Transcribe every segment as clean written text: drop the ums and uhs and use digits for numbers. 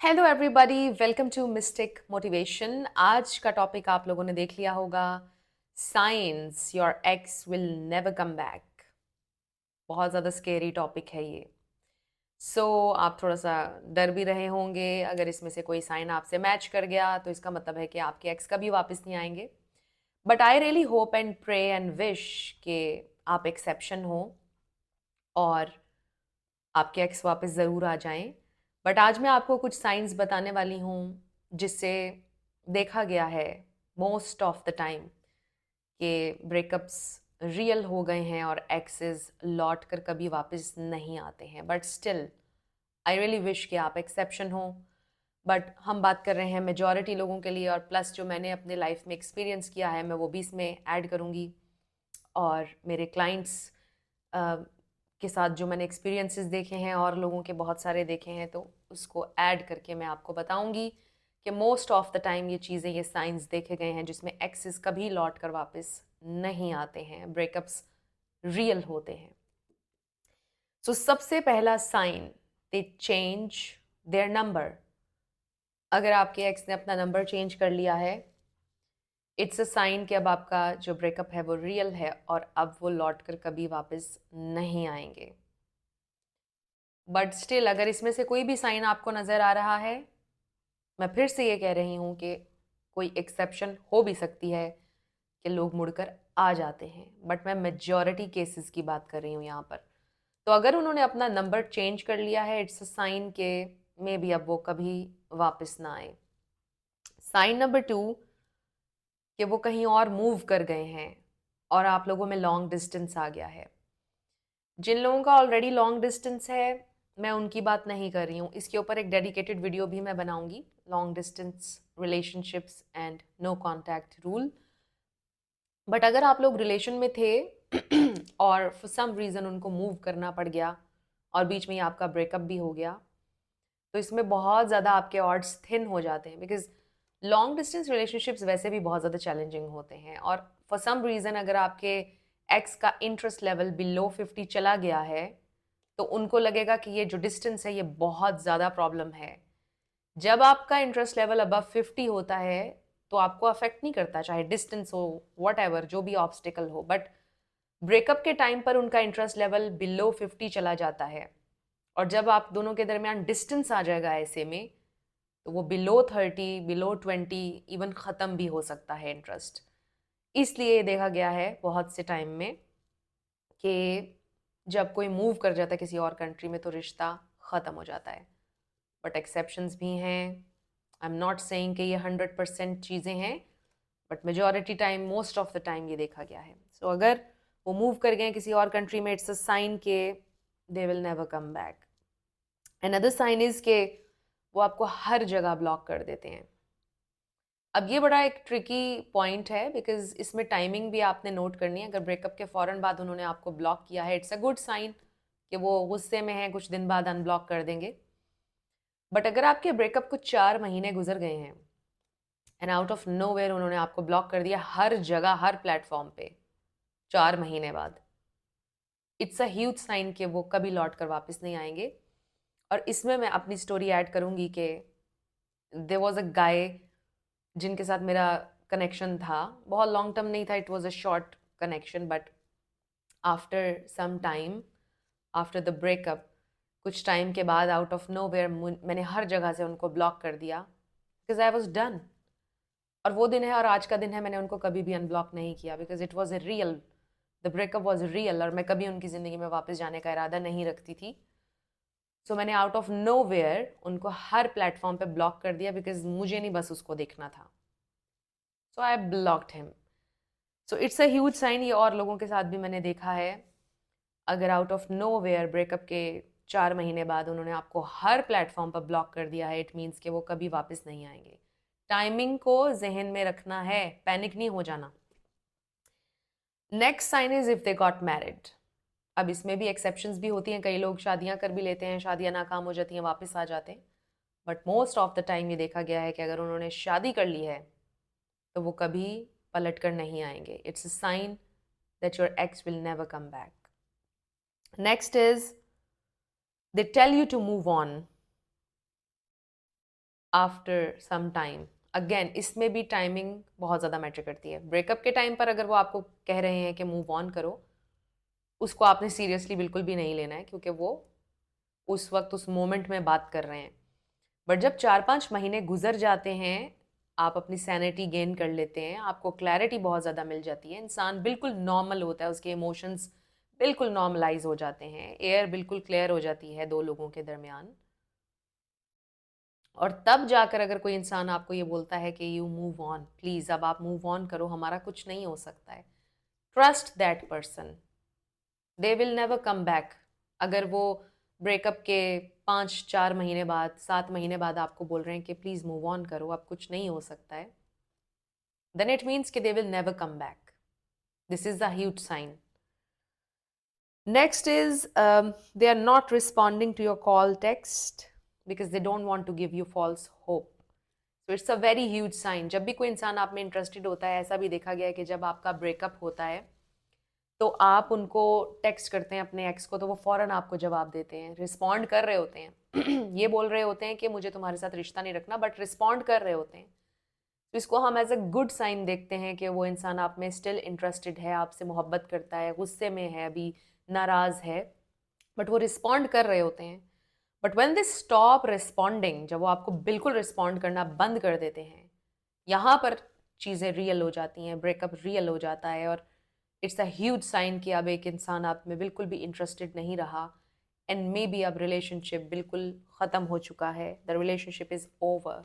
Hello everybody, welcome to mystic motivation. आज का topic आप लोगों ने देख लिया होगा, since your ex will never come back. बहुत ज़्यादा स्केरी टॉपिक है ये। आप थोड़ा सा डर भी रहे होंगे। अगर इसमें से कोई साइन आपसे मैच कर गया तो इसका मतलब है कि आपके एक्स कभी वापस नहीं आएंगे। But I really hope and pray and wish कि आप एक्सेप्शन हो और आपके एक्स वापस ज़रूर आ जाएं। बट आज मैं आपको कुछ साइंस बताने वाली हूँ जिससे देखा गया है मोस्ट ऑफ द टाइम कि ब्रेकअप्स रियल हो गए हैं और एक्सेस लौट कर कभी वापस नहीं आते हैं। But still I really wish कि आप एक्सेप्शन हो। बट हम बात कर रहे हैं मेजॉरिटी लोगों के लिए, और प्लस जो मैंने अपने लाइफ में एक्सपीरियंस किया है मैं वो भी इसमें ऐड करूँगी। और मेरे क्लाइंट्स के साथ जो मैंने एक्सपीरियंसेस देखे हैं और लोगों के बहुत सारे देखे हैं, तो उसको ऐड करके मैं आपको बताऊंगी कि मोस्ट ऑफ द टाइम ये चीज़ें, ये साइंस देखे गए हैं जिसमें एक्सेस कभी लौट कर वापस नहीं आते हैं, ब्रेकअप्स रियल होते हैं। सबसे पहला sign, they change their number. अगर आपके एक्स ने अपना नंबर चेंज कर लिया है, इट्स अ साइन कि अब आपका जो ब्रेकअप है वो रियल है और अब वो लौट कर कभी वापस नहीं आएंगे। बट स्टिल अगर इसमें से कोई भी साइन आपको नज़र आ रहा है, मैं फिर से ये कह रही हूँ कि कोई एक्सेप्शन हो भी सकती है कि लोग मुड़कर आ जाते हैं, बट मैं मेजॉरिटी केसेस की बात कर रही हूँ यहाँ पर। तो अगर उन्होंने अपना नंबर चेंज कर लिया है, इट्स अ साइन के मे बी अब वो कभी वापस ना आए। साइन नंबर 2, कि वो कहीं और मूव कर गए हैं और आप लोगों में लॉन्ग डिस्टेंस आ गया है। जिन लोगों का ऑलरेडी लॉन्ग डिस्टेंस है, मैं उनकी बात नहीं कर रही हूँ। इसके ऊपर एक डेडिकेटेड वीडियो भी मैं बनाऊंगी, long distance relationships and no contact rule. But अगर आप लोग रिलेशन में थे और फॉर सम रीज़न उनको मूव करना पड़ गया और बीच में ही आपका ब्रेकअप भी हो गया, तो इसमें बहुत ज़्यादा आपके ऑड्स थिन हो जाते हैं। बिकॉज लॉन्ग डिस्टेंस रिलेशनशिप्स वैसे भी बहुत ज़्यादा चैलेंजिंग होते हैं, और फॉर सम रीज़न अगर आपके एक्स का इंटरेस्ट लेवल बिलो 50 चला गया है, तो उनको लगेगा कि ये जो डिस्टेंस है ये बहुत ज़्यादा प्रॉब्लम है। जब आपका इंटरेस्ट लेवल अबव 50 होता है तो आपको अफेक्ट नहीं करता, चाहे डिस्टेंस हो, वट एवर, जो भी ऑब्स्टिकल हो। बट ब्रेकअप के टाइम पर उनका इंटरेस्ट लेवल बिलो 50 चला जाता है, और जब आप दोनों के दरमियान डिस्टेंस आ जाएगा ऐसे में, तो वो बिलो 30, बिलो 20 इवन ख़त्म भी हो सकता है इंटरेस्ट। इसलिए देखा गया है बहुत से टाइम में कि जब कोई मूव कर जाता है किसी और कंट्री में तो रिश्ता ख़त्म हो जाता है। बट एक्सेप्शंस भी हैं। आई एम नॉट सेइंग कि ये 100% चीज़ें हैं, but majority time, most of the time ये देखा गया है। अगर वो मूव कर गए किसी और कंट्री में, इट्स अ साइन के they will never come back. Another sign is के वो आपको हर जगह ब्लॉक कर देते हैं। अब ये बड़ा एक ट्रिकी पॉइंट है, बिकॉज इसमें टाइमिंग भी आपने नोट करनी है। अगर ब्रेकअप के फ़ौरन बाद उन्होंने आपको ब्लॉक किया है, इट्स अ गुड साइन कि वो गुस्से में है, कुछ दिन बाद अनब्लॉक कर देंगे। बट अगर आपके ब्रेकअप को 4 महीने गुजर गए हैं and out of nowhere उन्होंने आपको ब्लॉक कर दिया हर जगह, हर प्लेटफॉर्म पे 4 महीने बाद, इट्स अ ह्यूज साइन कि वो कभी लौट कर वापस नहीं आएंगे। और इसमें मैं अपनी स्टोरी ऐड करूंगी कि देयर वाज अ गाय जिनके साथ मेरा कनेक्शन था। बहुत लॉन्ग टर्म नहीं था, it was a short connection. But after some time, after the breakup, कुछ टाइम के बाद आउट ऑफ नो वेयर मैंने हर जगह से उनको ब्लॉक कर दिया, बिकॉज आई वॉज डन। और वो दिन है और आज का दिन है, मैंने उनको कभी भी अनब्लॉक नहीं किया, because it was a real, the breakup was real, और मैं कभी उनकी ज़िंदगी में वापस जाने का इरादा नहीं रखती थी। मैंने आउट ऑफ नो वेयर उनको हर प्लेटफॉर्म पे ब्लॉक कर दिया, बिकॉज मुझे नहीं बस उसको देखना था। I blocked him. It's a huge sign, ये और लोगों के साथ भी मैंने देखा है। अगर out of nowhere breakup के 4 महीने बाद उन्होंने आपको हर प्लेटफॉर्म पर ब्लॉक कर दिया है, इट मीन्स कि वो कभी वापस नहीं आएंगे। टाइमिंग को जहन में रखना है, पैनिक नहीं हो जाना। Next sign is if they got married. अब इसमें भी एक्सेप्शंस भी होती हैं, कई लोग शादियां कर भी लेते हैं, शादियां नाकाम हो जाती हैं, वापस आ जाते हैं। But most of the time ये देखा गया है कि अगर उन्होंने शादी कर ली है तो वो कभी पलट कर नहीं आएंगे। It's a sign that your ex will never come back. Next is they tell you to move on. After some time. Again इसमें भी टाइमिंग बहुत ज़्यादा मैटर करती है। ब्रेकअप के टाइम पर अगर वो आपको कह रहे हैं कि मूव ऑन करो, उसको आपने सीरियसली बिल्कुल भी नहीं लेना है, क्योंकि वो उस वक्त उस मोमेंट में बात कर रहे हैं। बट जब 4-5 महीने गुजर जाते हैं, आप अपनी सैनिटी गेन कर लेते हैं, आपको क्लैरिटी बहुत ज़्यादा मिल जाती है, इंसान बिल्कुल नॉर्मल होता है, उसके इमोशंस बिल्कुल नॉर्मलाइज हो जाते हैं, एयर बिल्कुल क्लियर हो जाती है दो लोगों के दरमियान। और तब जाकर अगर कोई इंसान आपको ये बोलता है कि यू मूव ऑन, प्लीज़ अब आप मूव ऑन करो, हमारा कुछ नहीं हो सकता है, trust that person, they will never come back. अगर वो ब्रेकअप के 5-4 महीने बाद, 7 महीने बाद आपको बोल रहे हैं कि प्लीज़ मूव ऑन करो, अब कुछ नहीं हो सकता है, देन इट मीन्स कि they will never come back. This is the huge sign. Next is they are not responding to your call, text, because they don't want to give you false hope. So it's a very huge sign. जब भी कोई इंसान आप में interested होता है, ऐसा भी देखा गया है कि जब आपका ब्रेकअप होता है तो आप उनको टेक्स्ट करते हैं अपने एक्स को, तो वो फ़ौरन आपको जवाब देते हैं, रिस्पॉन्ड कर रहे होते हैं ये बोल रहे होते हैं कि मुझे तुम्हारे साथ रिश्ता नहीं रखना, बट रिस्पॉन्ड कर रहे होते हैं। तो इसको हम एज अ गुड साइन देखते हैं कि वो इंसान आप में स्टिल इंटरेस्टेड है, आपसे मोहब्बत करता है, गुस्से में है, अभी नाराज़ है, बट वो रिस्पॉन्ड कर रहे होते हैं। But when they stop responding, जब वो आपको बिल्कुल रिस्पॉन्ड करना बंद कर देते हैं, यहाँ पर चीज़ें रियल हो जाती हैं, ब्रेकअप रियल हो जाता है। और इट्स अ ह्यूज साइन कि अब एक इंसान आप में बिल्कुल भी इंटरेस्टेड नहीं रहा, एंड मे बी अब रिलेशनशिप बिल्कुल ख़त्म हो चुका है, the relationship is over.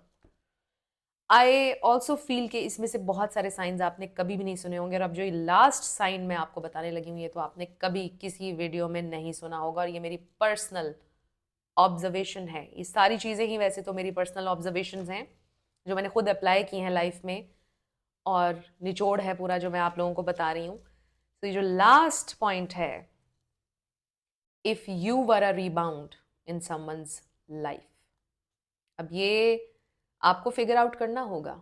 I also feel कि इसमें से बहुत सारे साइंस आपने कभी भी नहीं सुने होंगे, और अब जो ये लास्ट साइन मैं आपको बताने लगी हूँ, ये तो आपने कभी किसी वीडियो में नहीं सुना होगा, और ये मेरी पर्सनल ऑब्जर्वेशन है। ये सारी चीज़ें ही वैसे तो मेरी पर्सनल ऑब्जर्वेशंस हैं जो मैंने खुद अप्लाई की हैं लाइफ में, और निचोड़ है पूरा जो मैं आप लोगों को बता रही हूँ। तो ये जो लास्ट पॉइंट है, if you were a rebound in someone's life, अब ये आपको फिगर आउट करना होगा।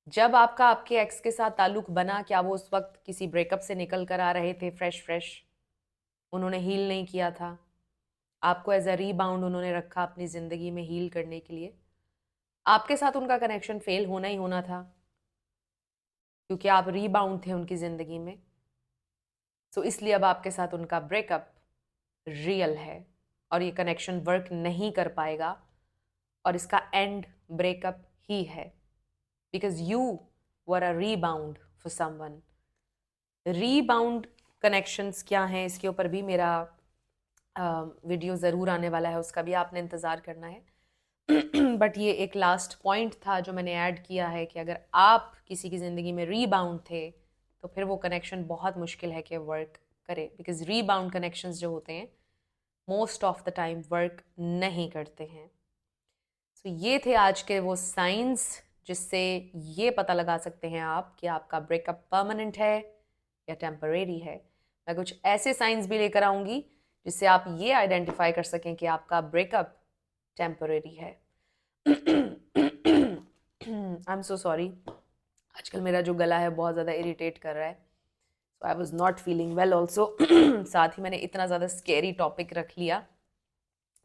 जब आपका आपके एक्स के साथ ताल्लुक बना, क्या वो उस वक्त किसी ब्रेकअप से निकल कर आ रहे थे फ्रेश फ्रेश, उन्होंने हील नहीं किया था, आपको एज अ रीबाउंड उन्होंने रखा अपनी ज़िंदगी में हील करने के लिए, आपके साथ उनका कनेक्शन फेल होना ही होना था, क्योंकि आप रीबाउंड थे उनकी ज़िंदगी में। सो इसलिए अब आपके साथ उनका ब्रेकअप रियल है, और ये कनेक्शन वर्क नहीं कर पाएगा, और इसका एंड ब्रेकअप ही है, because you were a rebound for someone. Rebound connections क्या हैं, इसके ऊपर भी मेरा वीडियो ज़रूर आने वाला है, उसका भी आपने इंतज़ार करना है। बट ये एक लास्ट पॉइंट था जो मैंने ऐड किया है कि अगर आप किसी की ज़िंदगी में रीबाउंड थे, तो फिर वो कनेक्शन बहुत मुश्किल है कि वर्क करे, बिकॉज रीबाउंड कनेक्शंस जो होते हैं most of the time work नहीं करते हैं। सो ये थे आज के वो साइंस जिससे ये पता लगा सकते हैं आप कि आपका ब्रेकअप परमानेंट है या टेम्परेरी है। मैं कुछ ऐसे साइंस भी लेकर आऊँगी जिससे आप ये आइडेंटिफाई कर सकें कि आपका ब्रेकअप टेम्परेरी है। आई एम सो सॉरी, आजकल मेरा जो गला है बहुत ज़्यादा इरिटेट कर रहा है, so I was not feeling well also. साथ ही मैंने इतना ज़्यादा स्केरी टॉपिक रख लिया।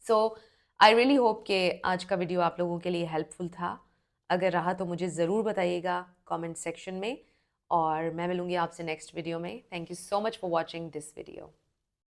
सो आई रियली होप कि आज का वीडियो आप लोगों के लिए हेल्पफुल था। अगर रहा तो मुझे ज़रूर बताइएगा कमेंट सेक्शन में, और मैं मिलूँगी आपसे नेक्स्ट वीडियो में। Thank you so much for watching this video.